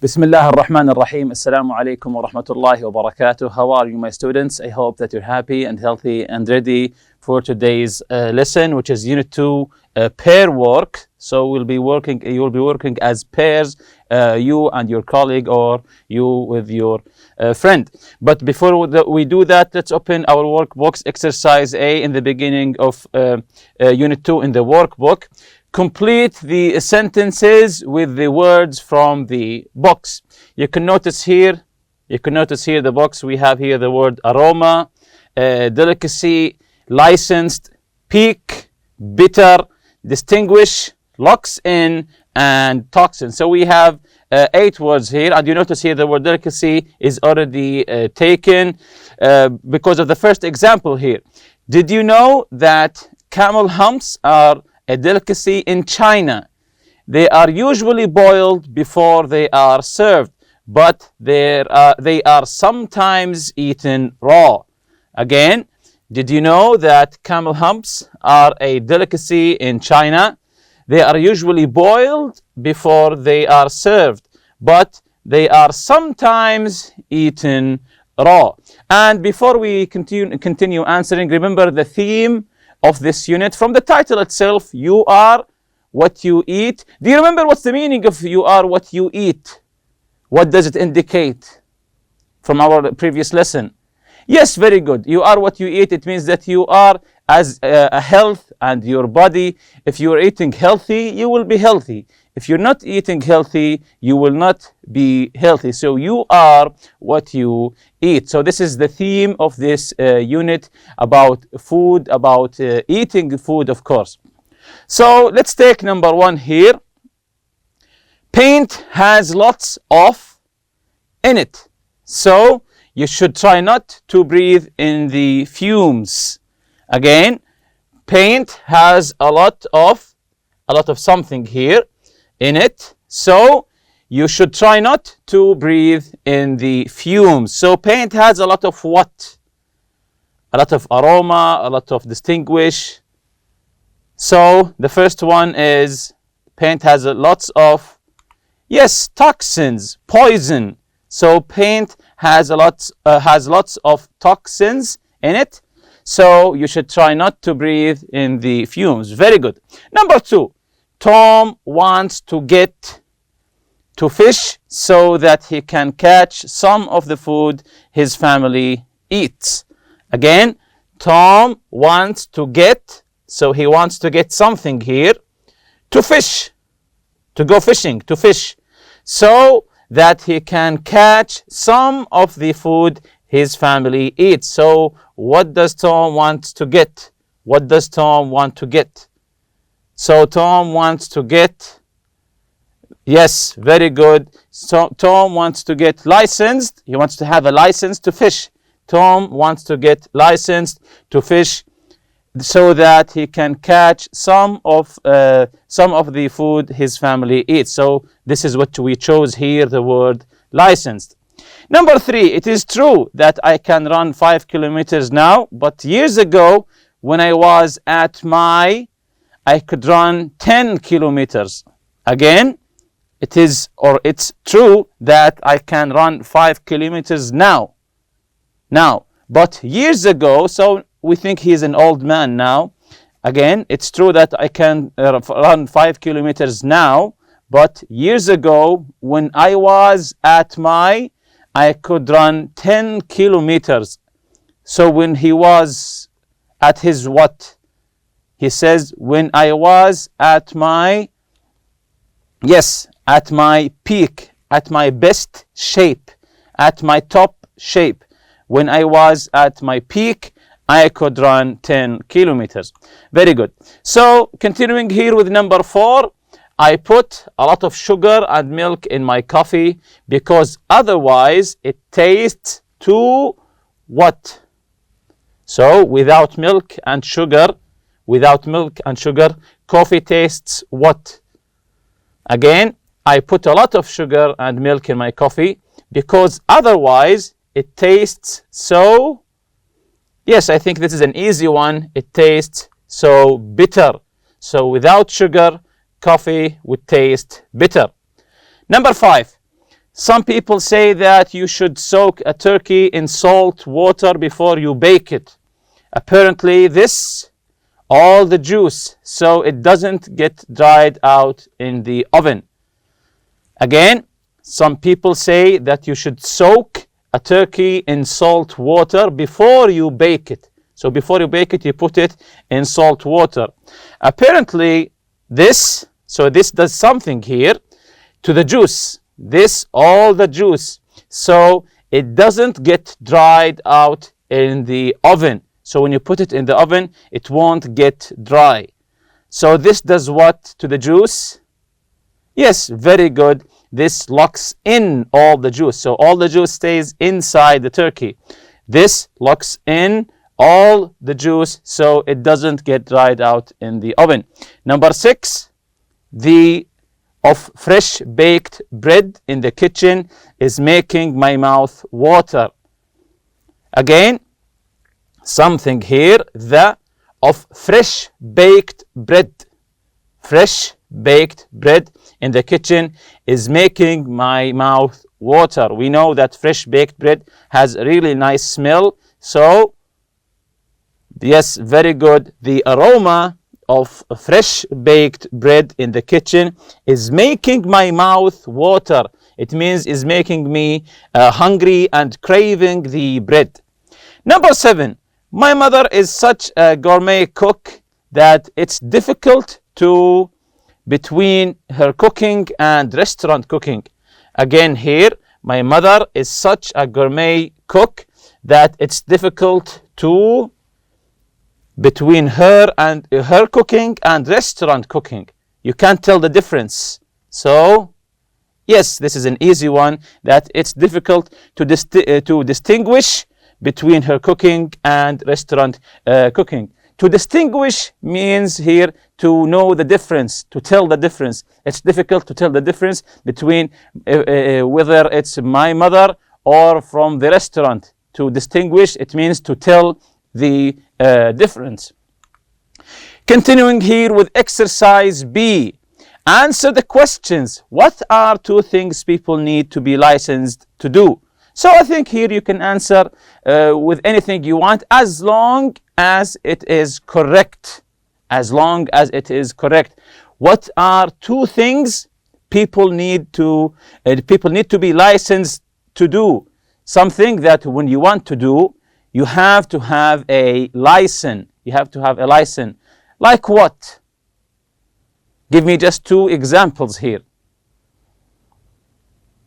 بسم الله الرحمن الرحيم. السلام عليكم ورحمة الله وبركاته. How are you, my students? I hope that you're happy and healthy and ready for today's lesson, which is Unit 2, Pairwork. So you'll be working as pairs, you and your colleague, or you with your friend. But before we do that, let's open our workbooks. Exercise A in the beginning of Unit 2 in the workbook. Complete the sentences with the words from the box. You can notice here the box. We have here the word aroma, delicacy, licensed, peak, bitter, distinguish, locks in, and toxin. So we have 8 words here, and you notice here the word delicacy is already taken because of the first example here. Did you know that camel humps are a delicacy in China? They are usually boiled before they are served, but they are sometimes eaten raw. Again, did you know that camel humps are a delicacy in China? They are usually boiled before they are served, but they are sometimes eaten raw. And before we continue answering, remember the theme of this unit from the title itself. You are what you eat. Do you remember what's the meaning of you are what you eat? What does it indicate from our previous lesson? Yes, very good. You are what you eat. It means that you are as a health and your body. If you are eating healthy, you will be healthy. If you're not eating healthy, you will not be healthy. So you are what you eat. So this is the theme of this unit about food, about eating food, of course. So let's take number 1 here. Paint has lots of in it. So you should try not to breathe in the fumes. Again, paint has a lot of something here in it. So you should try not to breathe in the fumes. So paint has a lot of what? A lot of aroma, a lot of distinguish. So the first one is paint has lots of, yes, toxins, poison. So paint has lots of toxins in it. So you should try not to breathe in the fumes. Very good. Number 2, Tom wants to get to fish so that he can catch some of the food his family eats. Again, Tom wants to get, so he wants to get something here, to fish, to go fishing, to fish, so that he can catch some of the food his family eats. So what does Tom want to get? What does Tom want to get? So Tom wants to get, yes, very good. So Tom wants to get licensed. He wants to have a license to fish. Tom wants to get licensed to fish so that he can catch some of the food his family eats. So this is what we chose here, the word licensed. Number 3, it is true that I can run 5 kilometers now, but years ago when I was at I could run 10 kilometers. Again, it's true that I can run 5 kilometers now, but years ago, so we think he's an old man now. Again, it's true that I can run 5 kilometers now, but years ago when I was at I could run 10 kilometers. So when he was at his what? He says, when I was at at my peak, at my best shape, at my top shape. When I was at my peak, I could run 10 kilometers. Very good. So continuing here with number 4, I put a lot of sugar and milk in my coffee because otherwise it tastes too what? So without milk and sugar, coffee tastes what? Again, I put a lot of sugar and milk in my coffee because otherwise it tastes so, yes, I think this is an easy one. It tastes so bitter. So without sugar, coffee would taste bitter. Number 5, Some people say that you should soak a turkey in salt water before you bake it. Apparently this, all the juice, so it doesn't get dried out in the oven. Again, some people say that you should soak a turkey in salt water before you bake it. So before you bake it, you put it in salt water. Apparently this, so this does something here to the juice. This, all the juice, so it doesn't get dried out in the oven. So when you put it in the oven, it won't get dry. So this does what to the juice? Yes, very good. This locks in all the juice. So all the juice stays inside the turkey. This locks in all the juice so it doesn't get dried out in the oven. Number 6, the of fresh baked bread in the kitchen is making my mouth water. Again, something here, the of fresh baked bread. Fresh baked bread in the kitchen is making my mouth water. We know that fresh baked bread has a really nice smell. So, yes, very good. The aroma of fresh baked bread in the kitchen is making my mouth water. It means is making me hungry and craving the bread. Number 7, my mother is such a gourmet cook that it's difficult to between her cooking and restaurant cooking. Again here, my mother is such a gourmet cook that it's difficult to between her and her cooking and restaurant cooking. You can't tell the difference. So, yes, this is an easy one, that it's difficult to distinguish between her cooking and restaurant cooking. To distinguish means here to know the difference, to tell the difference. It's difficult to tell the difference between whether it's my mother or from the restaurant. To distinguish, it means to tell the difference. Continuing here with exercise B. Answer the questions. What are 2 things people need to be licensed to do? So I think here you can answer with anything you want as long as it is correct. As long as it is correct. What are 2 things people need to be licensed to do? Something that when you want to do, you have to have a license. You have to have a license. Like what? Give me just 2 examples here.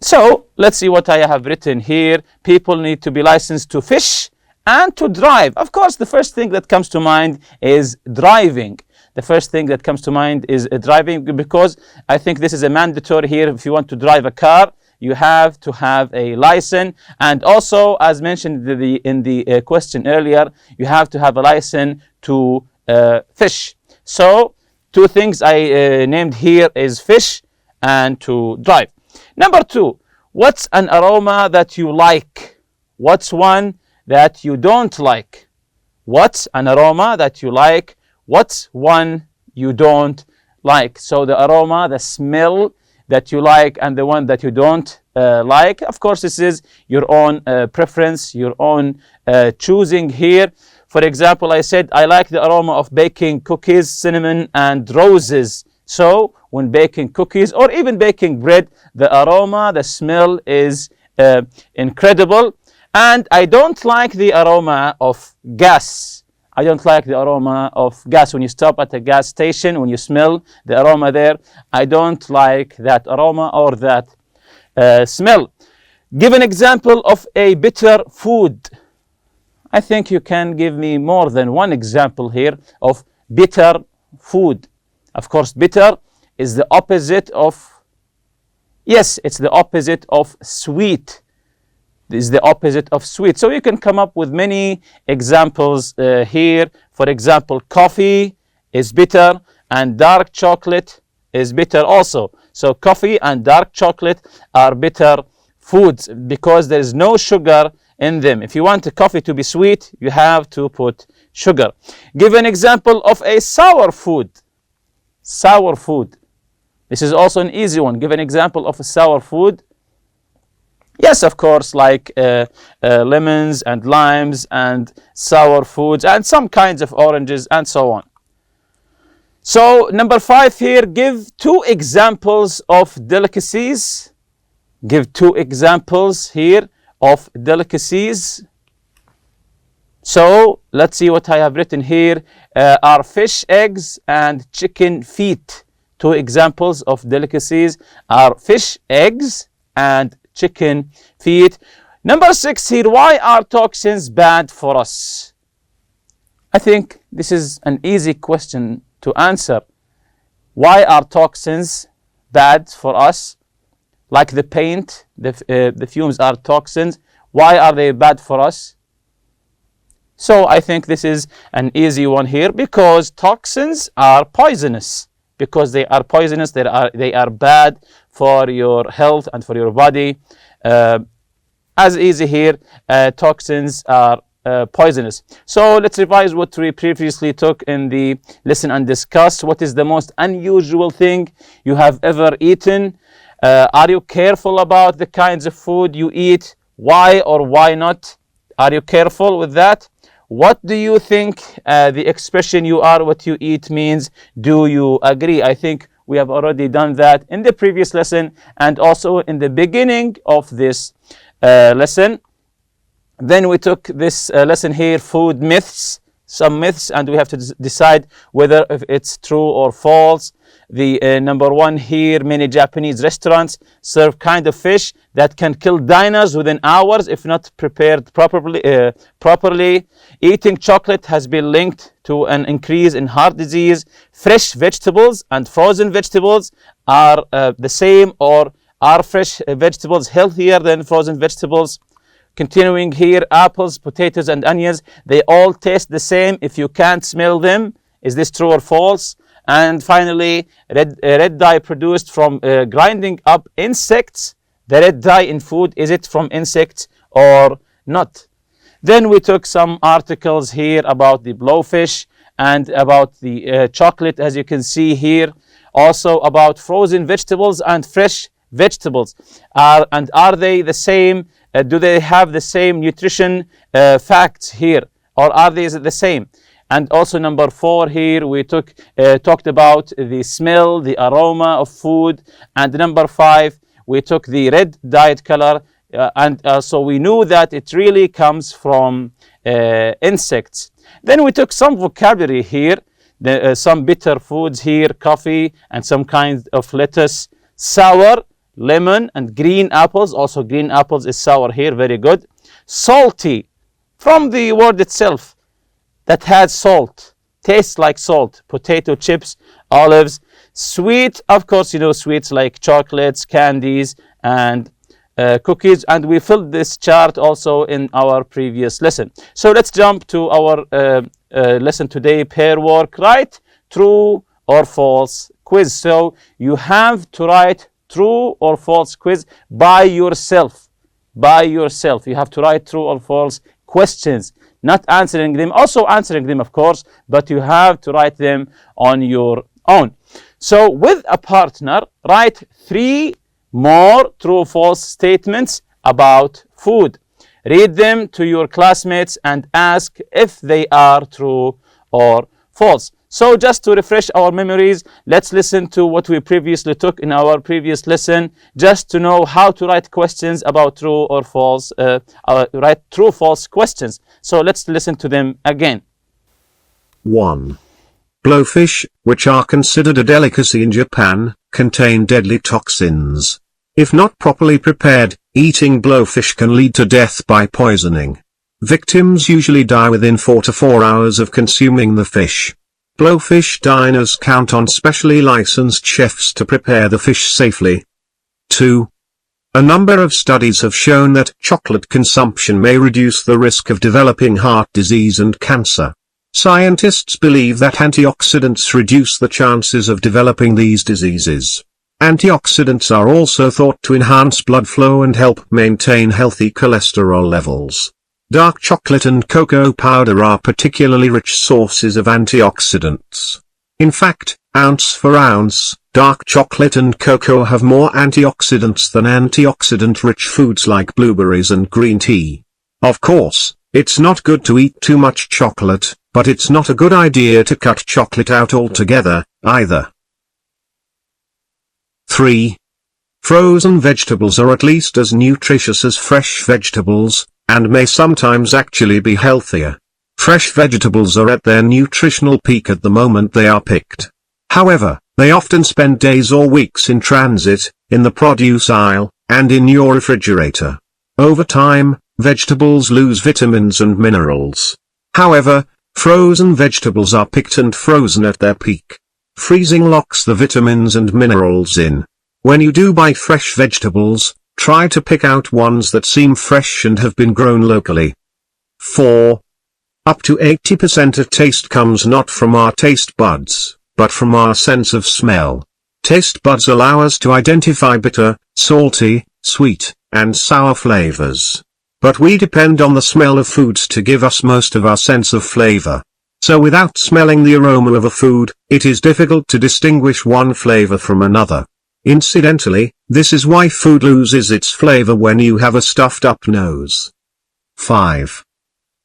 So let's see what I have written here. People need to be licensed to fish and to drive. Of course, the first thing that comes to mind is driving. The first thing that comes to mind is driving, because I think this is a mandatory here. If you want to drive a car, you have to have a license. And also, as mentioned in the question earlier, you have to have a license to fish. So 2 things I named here is fish and to drive. Number 2, what's an aroma that you like? What's one that you don't like? What's an aroma that you like? What's one you don't like? So the aroma, the smell that you like and the one that you don't like. Of course, this is your own preference, your own choosing here. For example, I said I like the aroma of baking cookies, cinnamon and roses. So when baking cookies or even baking bread, the aroma, the smell is incredible. And I don't like the aroma of gas. I don't like the aroma of gas. When you stop at a gas station, when you smell the aroma there, I don't like that aroma or that smell. Give an example of a bitter food. I think you can give me more than one example here of bitter food. Of course, bitter is the opposite of, yes, it's the opposite of sweet. This is the opposite of sweet. So you can come up with many examples here. For example, coffee is bitter and dark chocolate is bitter also. So coffee and dark chocolate are bitter foods because there is no sugar in them. If you want a coffee to be sweet, you have to put sugar. Give an example of a sour food. Sour food. This is also an easy one. Give an example of a sour food. Yes, of course, like lemons and limes and sour foods and some kinds of oranges and so on. So number 5 here, give 2 examples of delicacies. Give 2 examples here of delicacies. So let's see what I have written here. Are fish eggs and chicken feet. 2 examples of delicacies are fish eggs and chicken feet. Number 6 here, why are toxins bad for us? I think this is an easy question to answer. Why are toxins bad for us? Like the paint, the fumes are toxins. Why are they bad for us? So I think this is an easy one here, because toxins are poisonous. Because they are poisonous, they are bad for your health and for your body. As easy here, toxins are poisonous. So let's revise what we previously took in the lesson and discuss. What is the most unusual thing you have ever eaten? Are you careful about the kinds of food you eat? Why or why not? Are you careful with that? What do you think the expression you are what you eat means? Do you agree? I think we have already done that in the previous lesson and also in the beginning of this lesson. Then we took this lesson here, food myths, some myths, and we have to decide whether if it's true or false. The number 1 here, many Japanese restaurants serve kind of fish that can kill diners within hours if not prepared properly. Eating chocolate has been linked to an increase in heart disease. Fresh vegetables and frozen vegetables are the same, or are fresh vegetables healthier than frozen vegetables? Continuing here, apples, potatoes and onions, they all taste the same if you can't smell them. Is this true or false? And finally, red dye produced from grinding up insects. The red dye in food, is it from insects or not? Then we took some articles here about the blowfish and about the chocolate, as you can see here. Also about frozen vegetables and fresh vegetables. And are they the same? Do they have the same nutrition facts here? Or are they the same? And also number 4 here, we talked about the smell, the aroma of food. And number 5, we took the red dyed color. So we knew that it really comes from insects. Then we took some vocabulary here, some bitter foods here, coffee and some kind of lettuce, sour, lemon and green apples. Also green apples is sour here, very good. Salty, from the word itself, that has salt, tastes like salt, potato chips, olives. Sweet, of course, you know, sweets like chocolates, candies and cookies, and we filled this chart also in our previous lesson. So let's jump to our lesson today, Pairwork. Write true or false quiz. So you have to write true or false quiz by yourself. By yourself. You have to write true or false questions, not answering them, also answering them, of course, but you have to write them on your own. So with a partner, write 3 more true or false statements about food. Read them to your classmates and ask if they are true or false. So just to refresh our memories, let's listen to what we previously took in our previous lesson, just to know how to write questions about true or false, write true or false questions. So let's listen to them again. 1. Blowfish, which are considered a delicacy in Japan, contain deadly toxins. If not properly prepared, eating blowfish can lead to death by poisoning. Victims usually die within 4 to 4 hours of consuming the fish. Blowfish diners count on specially licensed chefs to prepare the fish safely. 2. A number of studies have shown that chocolate consumption may reduce the risk of developing heart disease and cancer. Scientists believe that antioxidants reduce the chances of developing these diseases. Antioxidants are also thought to enhance blood flow and help maintain healthy cholesterol levels. Dark chocolate and cocoa powder are particularly rich sources of antioxidants. In fact, Ounce for ounce, dark chocolate and cocoa have more antioxidants than antioxidant-rich foods like blueberries and green tea. Of course, it's not good to eat too much chocolate, but it's not a good idea to cut chocolate out altogether, either. 3. Frozen vegetables are at least as nutritious as fresh vegetables, and may sometimes actually be healthier. Fresh vegetables are at their nutritional peak at the moment they are picked. However, they often spend days or weeks in transit, in the produce aisle, and in your refrigerator. Over time, vegetables lose vitamins and minerals. However, frozen vegetables are picked and frozen at their peak. Freezing locks the vitamins and minerals in. When you do buy fresh vegetables, try to pick out ones that seem fresh and have been grown locally. 4. Up to 80% of taste comes not from our taste buds, but from our sense of smell. Taste buds allow us to identify bitter, salty, sweet, and sour flavors. But we depend on the smell of foods to give us most of our sense of flavor. So without smelling the aroma of a food, it is difficult to distinguish one flavor from another. Incidentally, this is why food loses its flavor when you have a stuffed up nose. 5.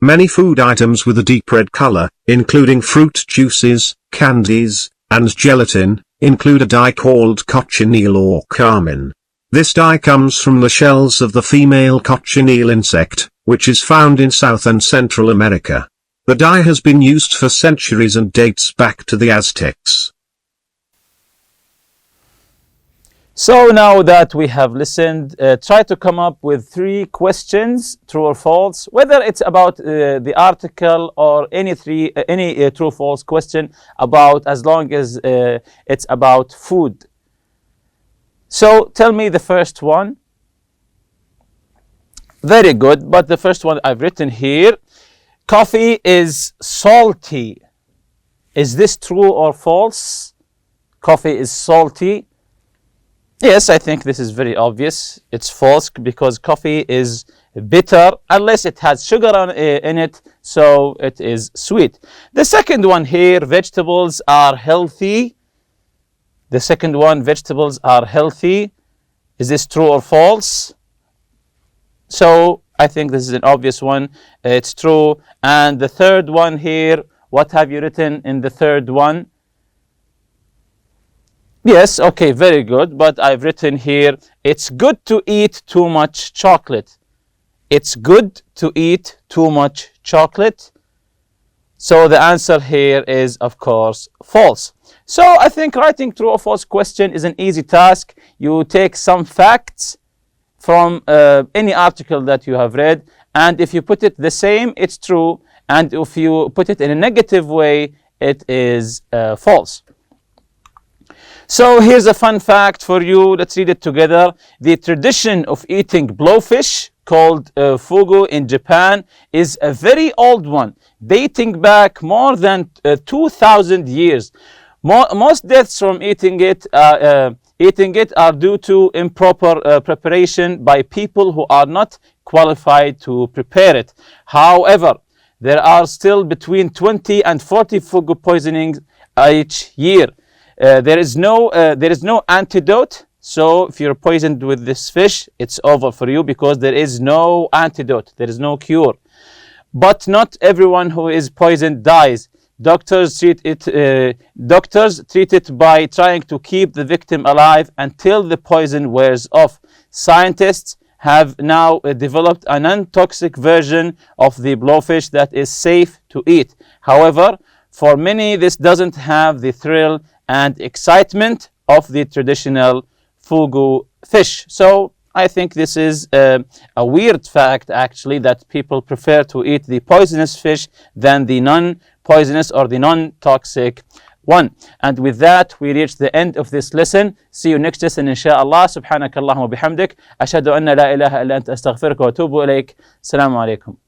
Many food items with a deep red color, including fruit juices, candies, and gelatin, include a dye called cochineal or carmine. This dye comes from the shells of the female cochineal insect, which is found in South and Central America. The dye has been used for centuries and dates back to the Aztecs. So now that we have listened, try to come up with 3 questions, true or false, whether it's about the article or any true false question about, as long as it's about food. So tell me the first one. Very good, but the first one I've written here, coffee is salty. Is this true or false? Coffee is salty. Yes, I think this is very obvious. It's false because coffee is bitter unless it has sugar in it, so it is sweet. The second one here, vegetables are healthy. The second one, vegetables are healthy. Is this true or false? So I think this is an obvious one. It's true. And the third one here, what have you written in the third one? Yes, okay, very good. But I've written here, it's good to eat too much chocolate. It's good to eat too much chocolate. So the answer here is, of course, false. So I think writing true or false question is an easy task. You take some facts from any article that you have read, and if you put it the same, it's true. And if you put it in a negative way, it is false. So here's a fun fact for you. Let's read it together. The tradition of eating blowfish, called fugu in Japan, is a very old one, dating back more than 2,000 years. Most deaths from eating it are due to improper preparation by people who are not qualified to prepare it. However, there are still between 20 and 40 fugu poisonings each year. There is no antidote. So if you're poisoned with this fish, it's over for you because there is no antidote. There is no cure. But not everyone who is poisoned dies. Doctors treat it by trying to keep the victim alive until the poison wears off. Scientists have now developed a non-toxic version of the blowfish that is safe to eat. However, for many, this doesn't have the thrill and excitement of the traditional fugu fish. So I think this is a weird fact, actually, that people prefer to eat the poisonous fish than the non-poisonous or the non-toxic one. And with that, we reach the end of this lesson. See you next lesson, inshallah. Subhanakallahumma bihamdik. Ashhadu anna la ilaha illa anta astaghfiruka wa atubu ilayk. Assalamu alaikum.